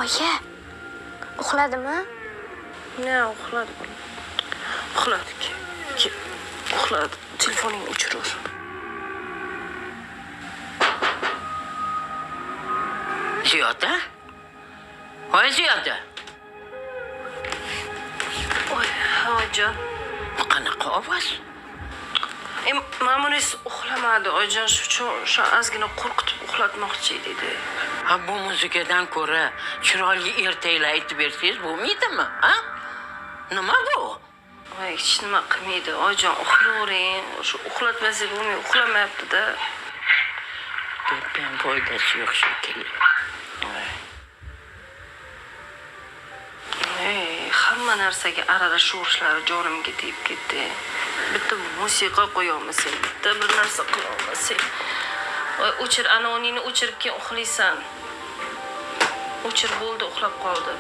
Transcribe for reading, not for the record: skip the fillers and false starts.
Oyi, uxladimi? Ne uxladi bolam. Uxladi ki. Uxladi. Telefoningni o'chirur. Ziyoda? Voy Ziyoda. Voy, oyijon. Bu qanaqa ovoz? Ma'munis uxlamadi, oyijon. Shu uchun o'sha ozgina qo'rqitib uxlatmoqchi edi. Ha, bu muzikadan ko'ra chiroyli ertaklar aytib bersangiz bo'lmaydimi? Ha? Nima bu? Voy, hech nima qilmaydi. Oyijon, uxlavering. Shu uxlatmasak bo'lmay, uxlamayapti-da. Debdan foydasi yo'q shekilli. Hamma narsaga aralashuvishlari jonimga tegib ketdi. Bitta musiqa qo'ya olmasang, bitta bir narsa qila olmasang. Voy, o'chir, anoningni o'chirib keyin uxlaysan. O'chir, bo'ldi, uxlab qoldi.